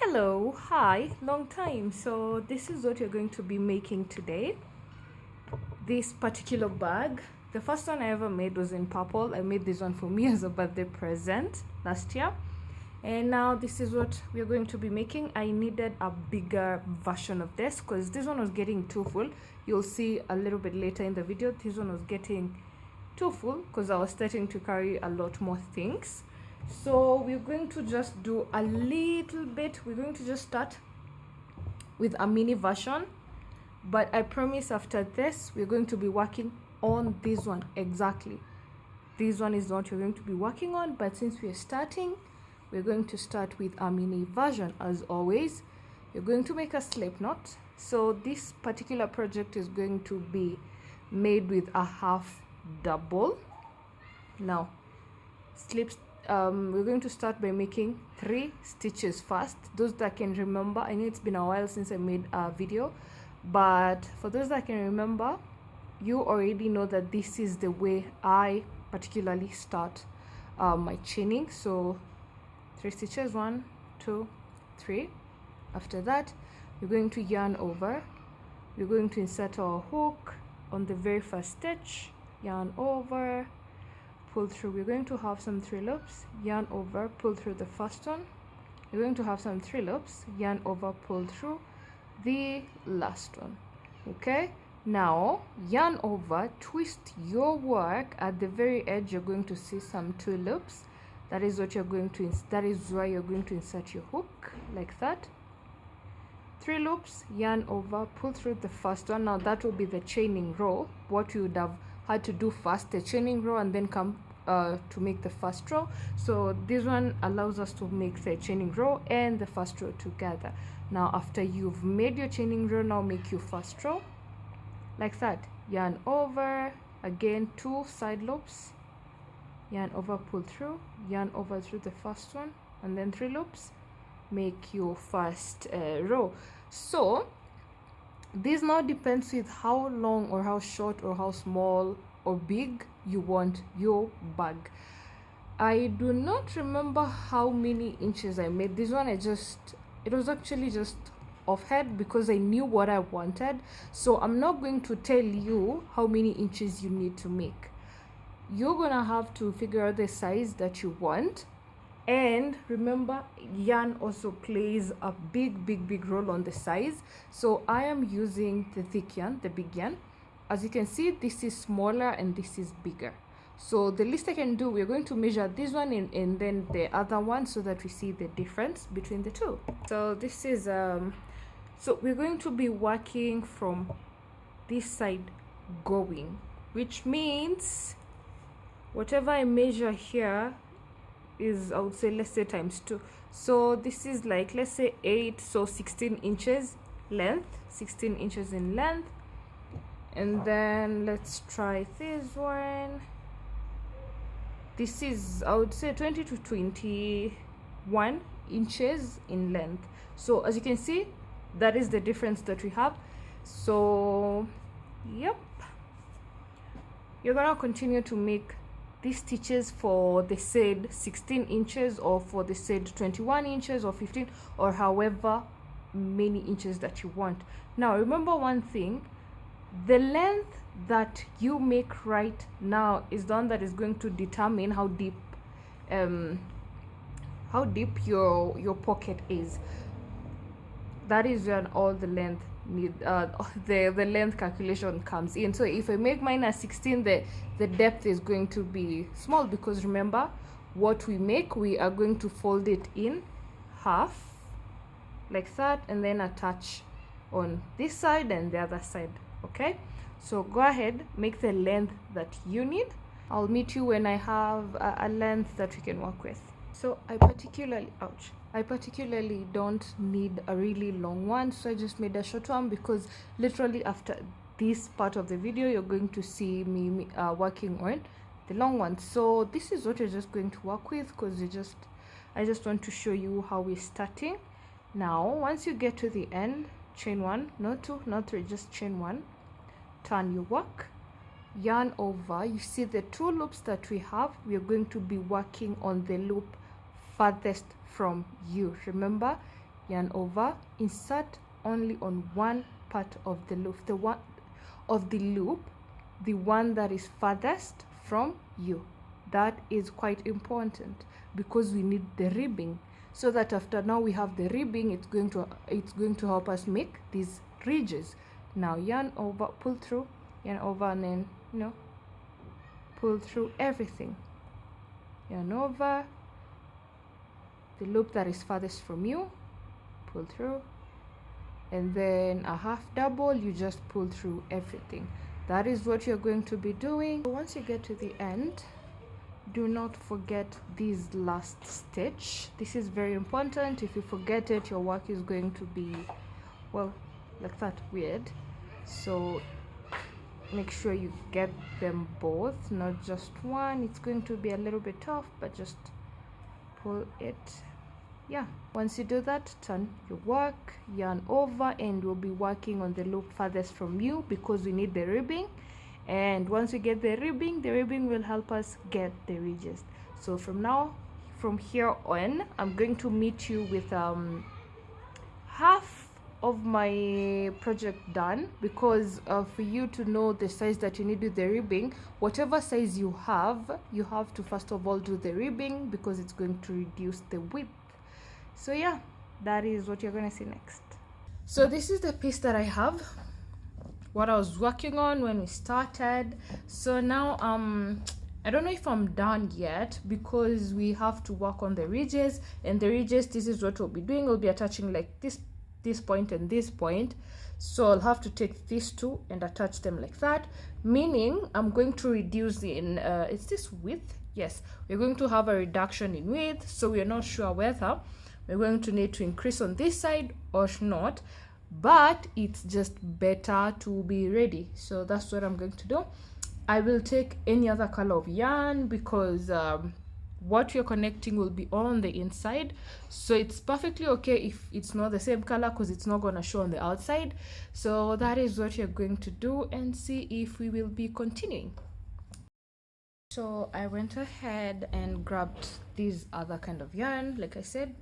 Hello, hi, long time. So this is what you're going to be making today. This particular bag, the first one I ever made was in purple. I made this one for me as a birthday present last year, and now this is what we're going to be making. I needed a bigger version of this because this one was getting too full. You'll see a little bit later in the video, this one was getting too full because I was starting to carry a lot more things. So we're going to just do a little bit. We're going to just start with a mini version, but I promise after this we're going to be working on this one. Exactly, this one is what you're going to be working on, but since we're starting, we're going to start with a mini version. As always, you're going to make a slip knot. So this particular project is going to be made with a half double. Now we're going to start by making 3 stitches first. Those that can remember, I know it's been a while since I made a video, but for those that can remember, you already know that this is the way I particularly start my chaining. So 3 stitches, 1 2 3. After that, we're going to yarn over. We're going to insert our hook on the very first stitch, yarn over, pull through. We're going to have some 3 loops, yarn over, pull through the first one. We're going to have some 3 loops, yarn over, pull through the last one. Okay, now yarn over, twist your work. At the very edge you're going to see some 2 loops. That is what you're going to that is where you're going to insert your hook, like that. 3 loops, yarn over, pull through the first one. Now that will be the chaining row. What you would have had to do first, the chaining row, and then come to make the first row. So this one allows us to make the chaining row and the first row together. Now after you've made your chaining row, now make your first row like that. Yarn over, again 2 side loops, yarn over, pull through, yarn over through the first one, and then 3 loops, make your first row. So this now depends with how long or how short or how small or big you want your bag. I do not remember how many inches I made this one. It was actually just off head because I knew what I wanted. So I'm not going to tell you how many inches you need to make. You're gonna have to figure out the size that you want. And remember, yarn also plays a big role on the size. So I am using the thick yarn, the big yarn. As you can see, this is smaller and this is bigger. So the least I can do, we're going to measure this one and then the other one so that we see the difference between the two. So this is so we're going to be working from this side going, which means whatever I measure here is, I would say, let's say times 2. So this is like, let's say 8, so 16 inches length, 16 inches in length. And then let's try this one. This is, I would say, 20 to 21 inches in length. So as you can see, that is the difference that we have. So yep, you're gonna continue to make these stitches for the said 16 inches or for the said 21 inches or 15 or however many inches that you want. Now remember one thing, the length that you make right now is the one that is going to determine how deep your pocket is. That is when all the length the length calculation comes in. So if I make mine at 16, the depth is going to be small, because remember, what we make, we are going to fold it in half like that and then attach on this side and the other side. Okay, so go ahead, make the length that you need. I'll meet you when I have a length that we can work with. So I particularly don't need a really long one, so I just made a short one, because literally after this part of the video you're going to see me working on the long one. So this is what you're just going to work with, because I just want to show you how we're starting. Now once you get to the end, chain 1, not 2, not 3, just chain 1, turn your work, yarn over. You see the 2 loops that we have, we are going to be working on the loop farthest from you. Remember, yarn over, insert only on one part of the loop, the one that is farthest from you. That is quite important because we need the ribbing, so that after now we have the ribbing, it's going to help us make these ridges. Now yarn over, pull through, yarn over, and then pull through everything. Yarn over the loop that is farthest from you, pull through, and then a half double, you just pull through everything. That is what you're going to be doing. Once you get to the end, do not forget this last stitch. This is very important. If you forget it, your work is going to be, well, like that, weird. So make sure you get them both, not just one. It's going to be a little bit tough, but just pull it. Yeah, once you do that, turn your work, yarn over, and we'll be working on the loop farthest from you because we need the ribbing. And once we get the ribbing will help us get the ridges. So from here on, I'm going to meet you with half of my project done, because for you to know the size that you need with the ribbing, whatever size you have to first of all do the ribbing, because it's going to reduce the width. So yeah, that is what you're going to see next. So this is the piece that I have, what I was working on when we started. So now I don't know if I'm done yet, because we have to work on the ridges, and the ridges, this is what we'll be doing. We'll be attaching like this point and this point. So I'll have to take these two and attach them like that, meaning I'm going to reduce is this width? Yes, we're going to have a reduction in width. So we're not sure whether we're going to need to increase on this side or not, but it's just better to be ready. So that's what I'm going to do. I will take any other color of yarn, because what you're connecting will be on the inside, so it's perfectly okay if it's not the same color, because it's not going to show on the outside. So that is what you're going to do, and see if we will be continuing. So I went ahead and grabbed this other kind of yarn. Like I said,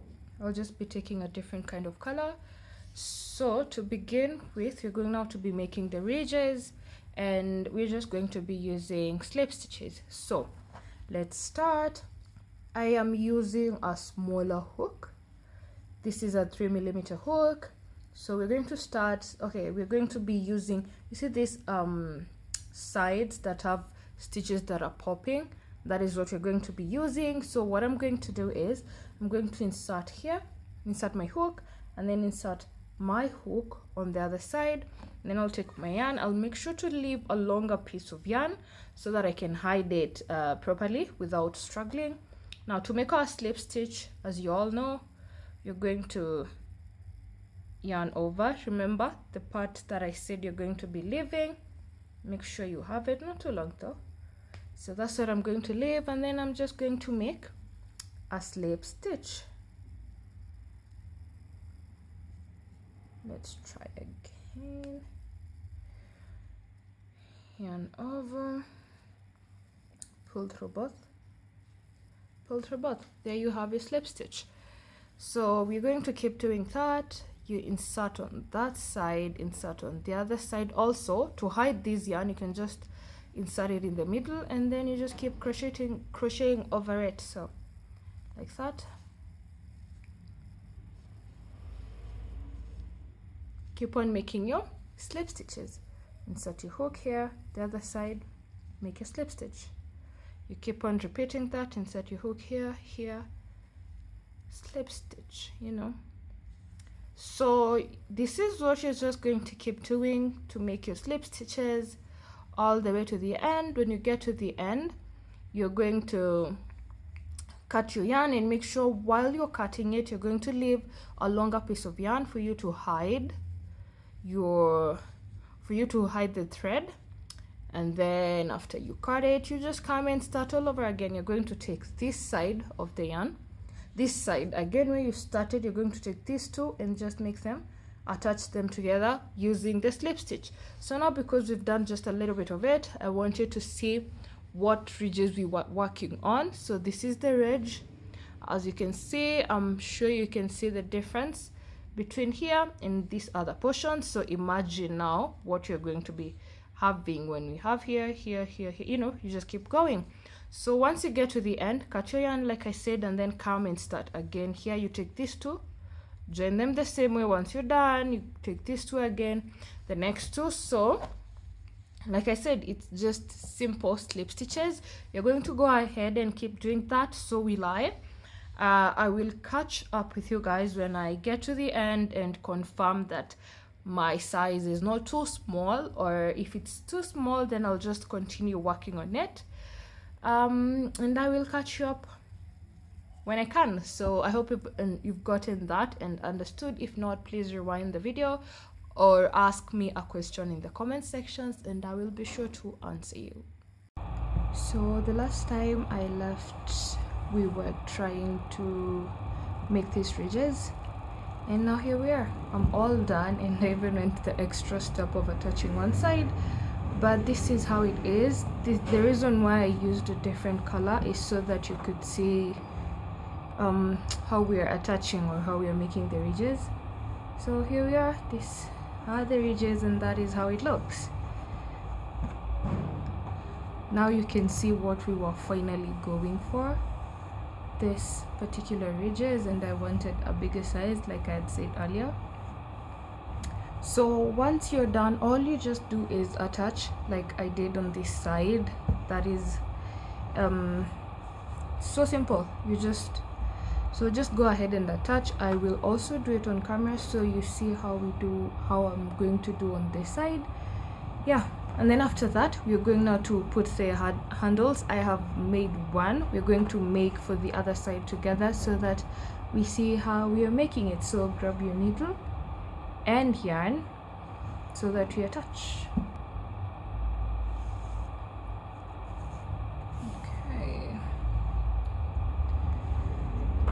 I'll just be taking a different kind of color. So to begin with, we're going now to be making the ridges, and we're just going to be using slip stitches. So let's start. I am using a smaller hook. This is a 3mm hook. So we're going to start, okay, we're going to be using, you see these sides that have stitches that are popping? That is what we're going to be using. So what I'm going to do is, I'm going to insert here, insert my hook, and then insert my hook on the other side. And then I'll take my yarn. I'll make sure to leave a longer piece of yarn so that I can hide it properly without struggling. Now to make our slip stitch, as you all know, you're going to yarn over. Remember the part that I said you're going to be leaving. Make sure you have it, not too long though. So that's what I'm going to leave, and then I'm just going to make a slip stitch. Let's try again. Yarn over, pull through both, pull through both. There you have your slip stitch. So we're going to keep doing that. You insert on that side, insert on the other side. Also, to hide this yarn, you can just insert it in the middle, and then you just keep crocheting over it, so like that. Keep on making your slip stitches. Insert your hook here, the other side, make a slip stitch. You keep on repeating that. Insert your hook here, here, slip stitch, you know. So this is what you're just going to keep doing to make your slip stitches all the way to the end. When you get to the end, you're going to cut your yarn, and make sure while you're cutting it, you're going to leave a longer piece of yarn for you to hide the thread. And then after you cut it, you just come and start all over again. You're going to take this side of the yarn, this side again where you started. You're going to take these two and just make them, attach them together using the slip stitch. So now, because we've done just a little bit of it, I want you to see what ridges we were working on. So this is the ridge. As you can see, I'm sure you can see the difference between here and this other portion. So imagine now what you're going to be having when we have here, here, here, here, you know, you just keep going. So once you get to the end, cut your yarn like I said, and then come and start again. Here you take these two, join them the same way. Once you're done, you take these two again, the next two. So like I said, it's just simple slip stitches. You're going to go ahead and keep doing that. So will I will catch up with you guys when I get to the end and confirm that my size is not too small, or if it's too small, then I'll just continue working on it. And I will catch you up when I can. So I hope you've gotten that and understood. If not, please rewind the video or ask me a question in the comment sections and I will be sure to answer you. So the last time I left, we were trying to make these ridges, and now here we are. I'm all done, and I even went the extra step of attaching one side, but this is how it is. The reason why I used a different color is so that you could see how we are attaching, or how we are making the ridges. So here we are, these are the ridges, and that is how it looks. Now you can see what we were finally going for, this particular ridges, and I wanted a bigger size like I had said earlier. So once you're done, all you just do is attach like I did on this side. That is so simple. Just go ahead and attach. I will also do it on camera so you see how I'm going to do on this side. Yeah, and then after that we're going now to put the handles. I have made one. We're going to make for the other side together so that we see how we are making it. So grab your needle and yarn so that we attach. Okay,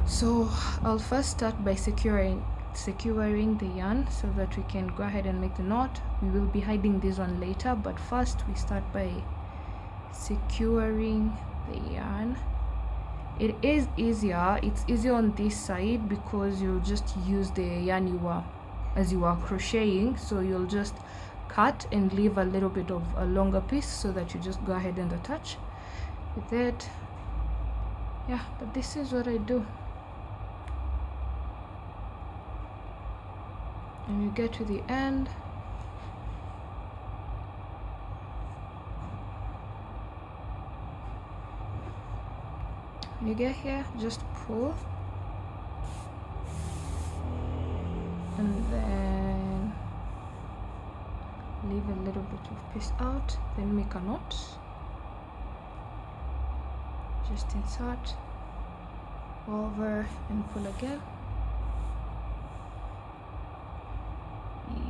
so I'll first start by securing the yarn so that we can go ahead and make the knot. We will be hiding this one later, but first we start by securing the yarn. It is easier, it's easier on this side because you'll just use the yarn as you are crocheting, so you'll just cut and leave a little bit of a longer piece so that you just go ahead and attach with it. Yeah, but this is what I do. And you get to the end, you get here, just pull, and then leave a little bit of piece out, then make a knot, just insert over and pull again.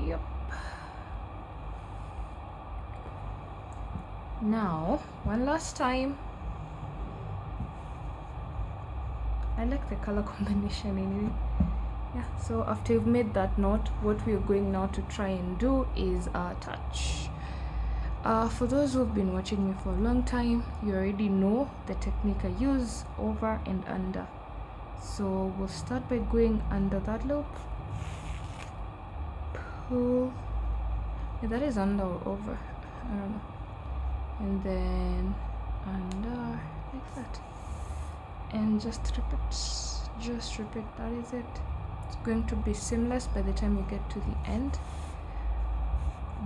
Yep. Now one last time. I like the color combination anyway. Yeah, so after you've made that knot, what we're going now to try and do is attach. For those who've been watching me for a long time, you already know the technique I use, over and under. So we'll start by going under that loop, pull, yeah, that is under or over, I don't know, and then under like that, and just repeat, that is it. It's going to be seamless by the time you get to the end.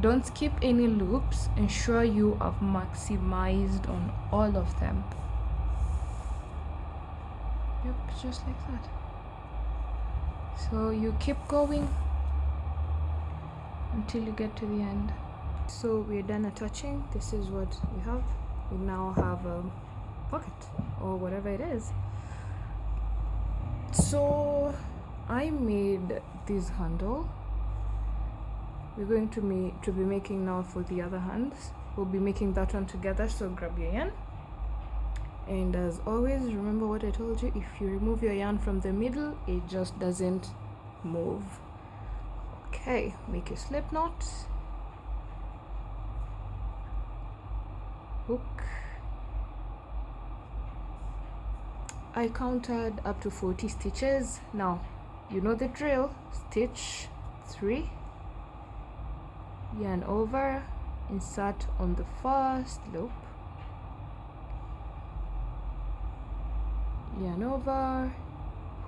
Don't skip any loops, ensure you have maximized on all of them. Yep, just like that. So you keep going until you get to the end. So we're done attaching. This is what we have. We now have a pocket or whatever it is. So I made this handle. We're going to be making now for the other hands. We'll be making that one together, so grab your yarn. And as always, remember what I told you, if you remove your yarn from the middle, it just doesn't move. Okay, make your slip knot, hook. I counted up to 40 stitches. Now You know the drill. Stitch 3, yarn over, insert on the first loop, yarn over,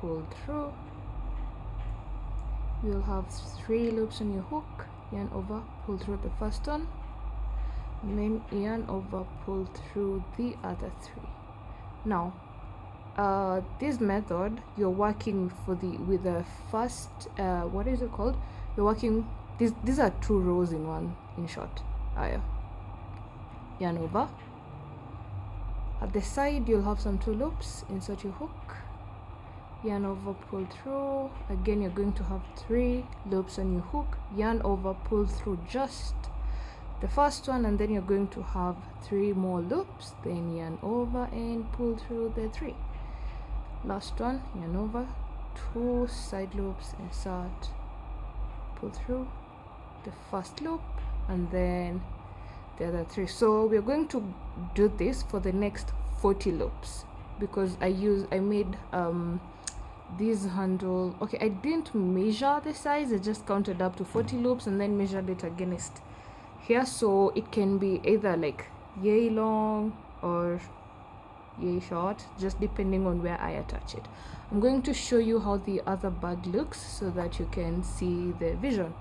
pull through. You'll have 3 loops on your hook, yarn over, pull through the first one, and then yarn over, pull through the other 3. Now this method, you're working with the first what is it called, you're working, these are 2 rows in one, in short. Yarn over, at the side you'll have some 2 loops, insert your hook, yarn over, pull through. Again, you're going to have 3 loops on your hook, yarn over, pull through just the first one, and then you're going to have 3 more loops, then yarn over and pull through the 3. Last one, yarn over, 2 side loops, insert, pull through the first loop, and then the other 3. So we're going to do this for the next 40 loops, because I made this handle. Okay, I didn't measure the size, I just counted up to 40 loops and then measured it against here, so it can be either like yay long or yay short, just depending on where I attach it. I'm going to show you how the other bag looks so that you can see the vision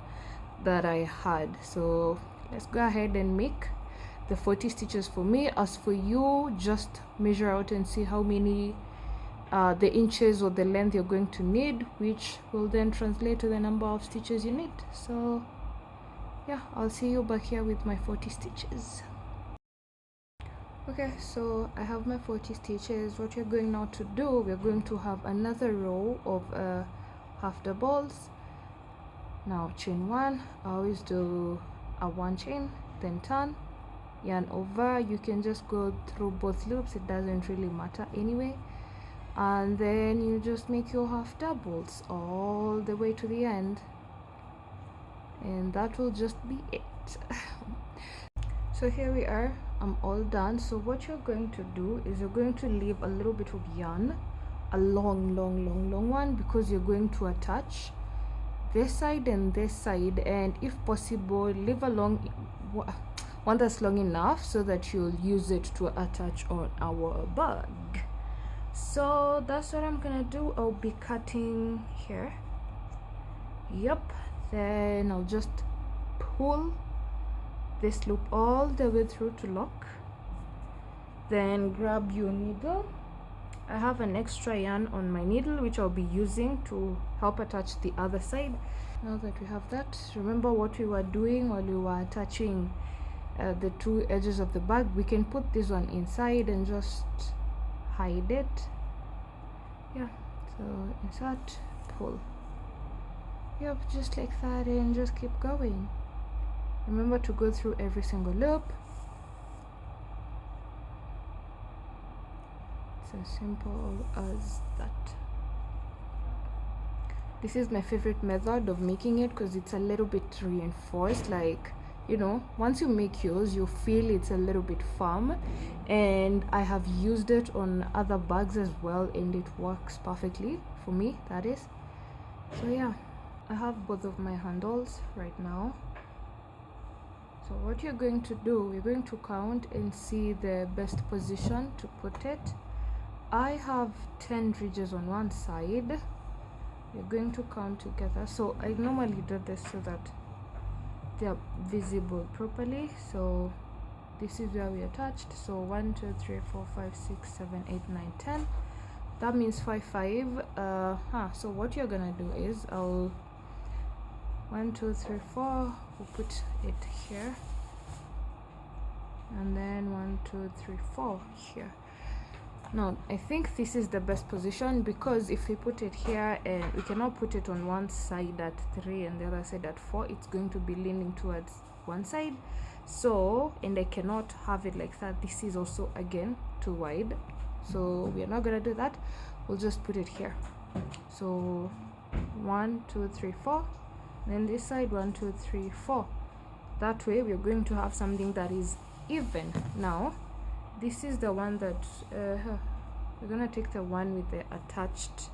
that I had. So let's go ahead and make the 40 stitches for me. As for you, just measure out and see how many the inches or the length you're going to need, which will then translate to the number of stitches you need. So yeah, I'll see you back here with my 40 stitches. Okay, so I have my 40 stitches. What we're going now to do, we're going to have another row of half doubles. Now chain 1, I always do a 1 chain, then turn, yarn over. You can just go through both loops, it doesn't really matter anyway, and then you just make your half doubles all the way to the end, and that will just be it. So here we are, I'm all done. So what you're going to do is you're going to leave a little bit of yarn, a long one, because you're going to attach this side and this side, and if possible leave a long one that's long enough so that you'll use it to attach on our bag. So that's what I'm gonna do. I'll be cutting here. Yep, then I'll just pull this loop all the way through to lock, then grab your needle. I have an extra yarn on my needle which I'll be using to help attach the other side. Now that we have that, remember what we were doing while we were attaching the 2 edges of the bag. We can put this one inside and just hide it. Yeah, so insert, pull. Yep, just like that, and just keep going. Remember to go through every single loop. It's as simple as that. This is my favorite method of making it because it's a little bit reinforced, like, you know, once you make yours you feel it's a little bit firm, and I have used it on other bags as well and it works perfectly for me, that is. So yeah, I have both of my handles right now. So what you're going to do, we're going to count and see the best position to put it. I have 10 ridges on one side. We're going to count together. So I normally do this so that they are visible properly. So this is where we attached. So 1 2 3 4 5 6 7 8 9 10. That means 5 5. So what you're gonna do is I'll 1 2 3 4, we'll put it here, and then 1 2 3 4 here. Now I think this is the best position, because if we put it here and we cannot put it on one side at 3 and the other side at 4, it's going to be leaning towards one side. So, and I cannot have it like that. This is also again too wide, so we are not gonna do that. We'll just put it here. So 1 2 3 4, then this side 1 2 3 4. That way we're going to have something that is even. Now this is the one that we're gonna take the one with the attached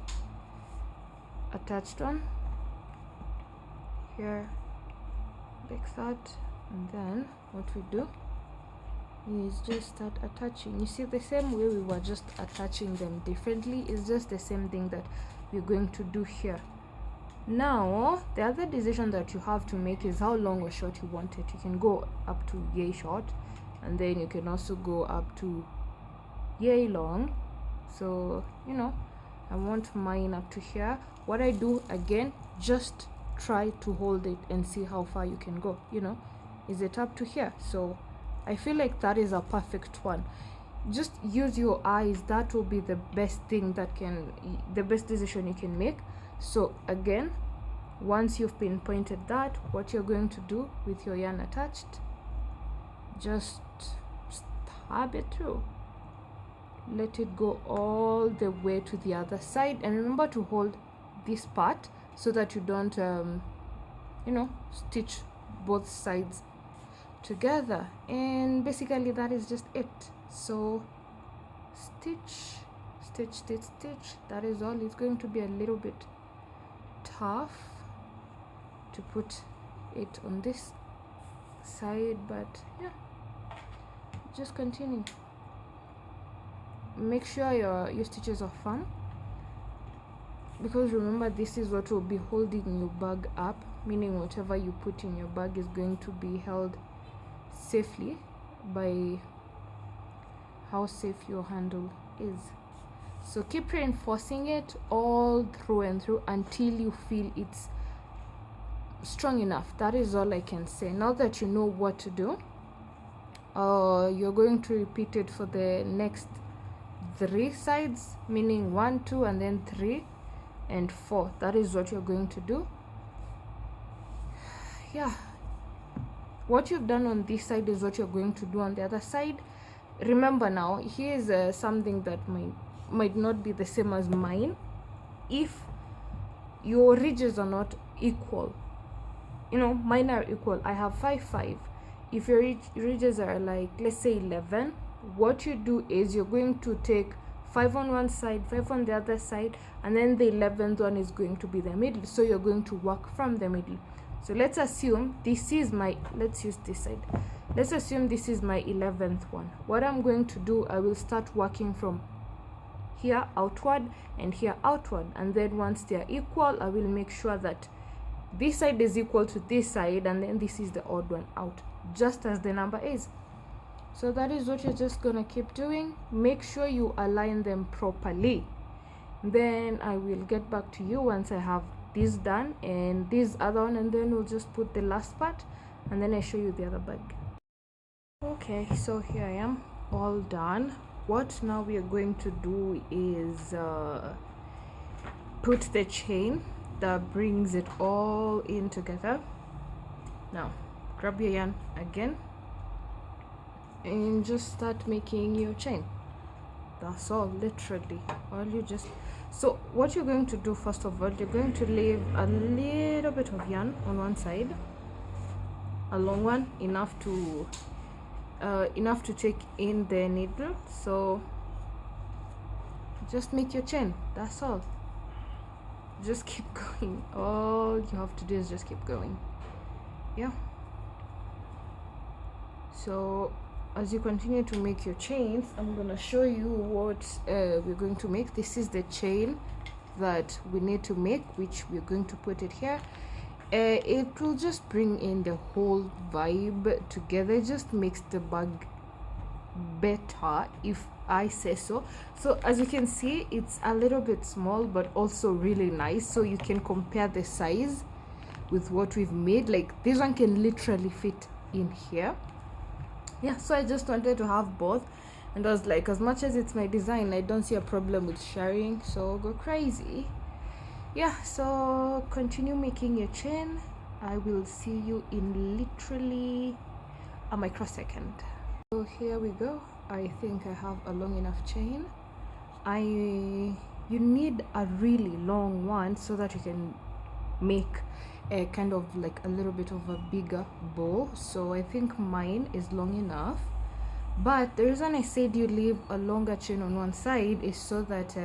attached one here like that, and then what we do is just start attaching. You see, the same way we were just attaching them differently, is just the same thing that we're going to do here. Now the other decision that you have to make is how long or short you want it. You can go up to yay short, and then you can also go up to yay long. So you know, I want mine up to here. What I do, again, just try to hold it and see how far you can go. You know, is it up to here? So I feel like that is a perfect one. Just use your eyes. That will be the best thing that can, the best decision you can make. So again, once you've pinpointed that, what you're going to do with your yarn attached, just stab it through, let it go all the way to the other side, and remember to hold this part so that you don't you know, stitch both sides together. And basically that is just it. So stitch, stitch, stitch, stitch. That is all. It's going to be a little bit tough to put it on this side, but yeah, just continue. Make sure your stitches are firm, because remember, this is what will be holding your bag up, meaning whatever you put in your bag is going to be held safely by how safe your handle is. So keep reinforcing it all through and through until you feel it's strong enough. That is all I can say. Now that you know what to do, you're going to repeat it for the next 3 sides, meaning 1, 2, and then 3 and 4. That is what you're going to do. Yeah, what you've done on this side is what you're going to do on the other side. Remember, now here's something that might not be the same as mine. If your ridges are not equal, you know, mine are equal. I have 5, 5. If your ridges are like, let's say 11, what you do is you're going to take 5 on one side, 5 on the other side, and then the 11th one is going to be the middle. So you're going to work from the middle. So let's assume this is my, let's use this side. Let's assume this is my 11th one. What I'm going to do, I will start working from here outward and here outward, and then once they are equal, I will make sure that this side is equal to this side, and then this is the odd one out, just as the number is. So that is what you're just gonna keep doing. Make sure you align them properly. Then I will get back to you once I have this done and this other one, and then we'll just put the last part, and then I show you the other bag. Okay, so here I am, all done. What now we are going to do is put the chain that brings it all in together. Now grab your yarn again and just start making your chain. That's all, literally all you just. So what you're going to do, first of all, you're going to leave a little bit of yarn on one side, a long one, enough to take in the needle. So just make your chain. That's all. Just keep going. All you have to do is just keep going. Yeah. So as you continue to make your chains, I'm gonna show you what we're going to make. This is the chain that we need to make, which we're going to put it here. It will just bring in the whole vibe together. It just makes the bag better, if I say so. So as you can see, it's a little bit small but also really nice. So you can compare the size with what we've made. Like this one can literally fit in here. Yeah, so I just wanted to have both, and I was like, as much as it's my design, I don't see a problem with sharing, so go crazy. Yeah, so continue making your chain. I will see you in literally a microsecond. So here we go. I think I have a long enough chain. You need a really long one so that you can make a kind of like a little bit of a bigger bow. So I think mine is long enough, but the reason I said you leave a longer chain on one side is so that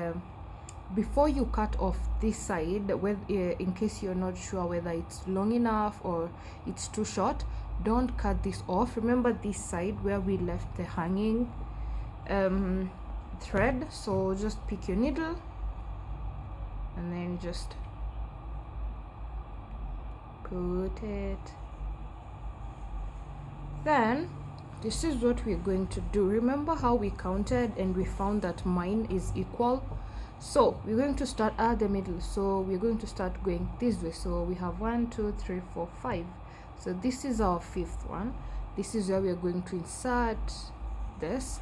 before you cut off this side, in case you're not sure whether it's long enough or it's too short, don't cut this off. Remember this side where we left the hanging thread. So just pick your needle and then just put it. Then this is what we're going to do. Remember how we counted and we found that mine is equal? So we're going to start at the middle. So we're going to start going this way. So we have 1 2 3 4 5. So this is our fifth one. This is where we're going to insert this.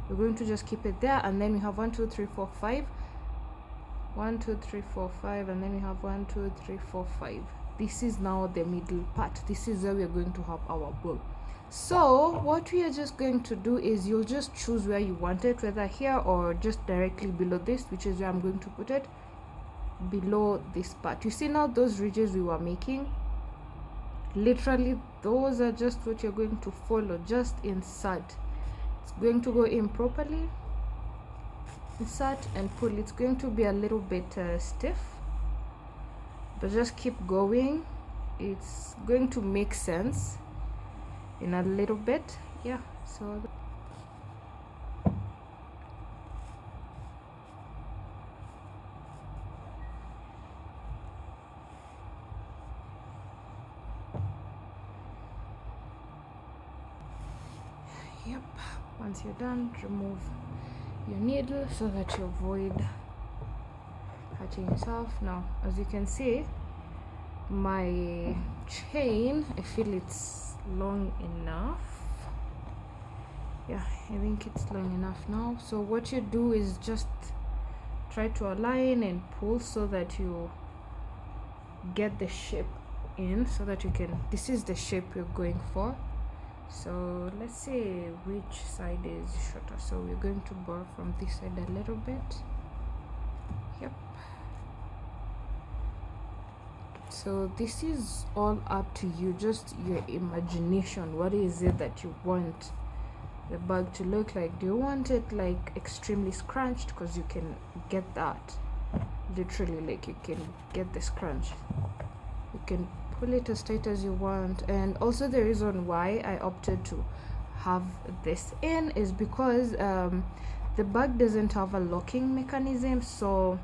We're going to just keep it there, and then we have 1 2 3 4 5. 1 2 3 4 5, and then we have 1 2 3 4 5. This is now the middle part. This is where we're going to have our bow. So what we are just going to do is you'll just choose where you want it, whether here or just directly below this, which is where I'm going to put it, below this part. You see now those ridges we were making, literally those are just what you're going to follow. Just insert. It's going to go in properly. Insert and pull. It's going to be a little bit stiff, but just keep going. It's going to make sense in a little bit. Yeah, so yep, once you're done, remove your needle so that you avoid hurting yourself. Now as you can see, my chain, I feel it's long enough. Yeah, I think it's long enough now. So what you do is just try to align and pull so that you get the shape in, so that you can, this is the shape you're going for. So let's see which side is shorter. So we're going to borrow from this side a little bit. Yep. So this is all up to you, just your imagination. What is it that you want the bag to look like? Do you want it like extremely scrunched? Because you can get that, literally, like you can get the scrunch. You can pull it as tight as you want. And also the reason why I opted to have this in is because the bag doesn't have a locking mechanism. So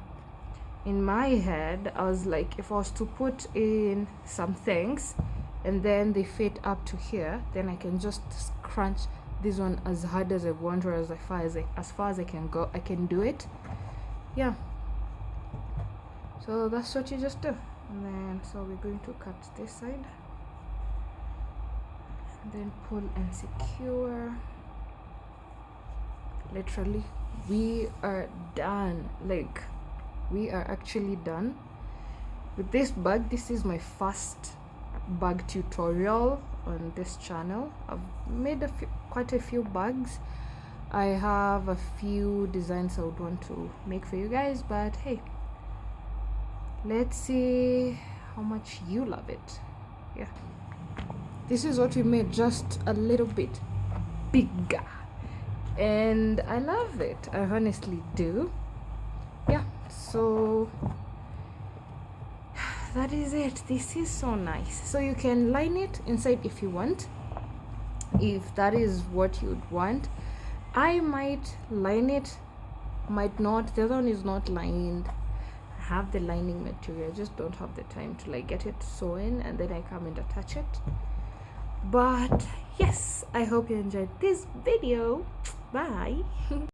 in my head I was like, if I was to put in some things and then they fit up to here, then I can just crunch this one as hard as I want, or as far as I can go. I can do it. Yeah, so that's what you just do. And then so we're going to cut this side and then pull and secure. Literally we are done. Like, we are actually done with this bag. This is my first bag tutorial on this channel. I've made quite a few bags. I have a few designs I would want to make for you guys, but hey, let's see how much you love it. Yeah, this is what we made, just a little bit bigger, and I love it. I honestly do. Yeah, so that is it. This is so nice. So you can line it inside if you want, if that is what you'd want. I might line it, might not. The other one is not lined. I have the lining material, I just don't have the time to like get it sewn and then I come and attach it. But yes, I hope you enjoyed this video. Bye.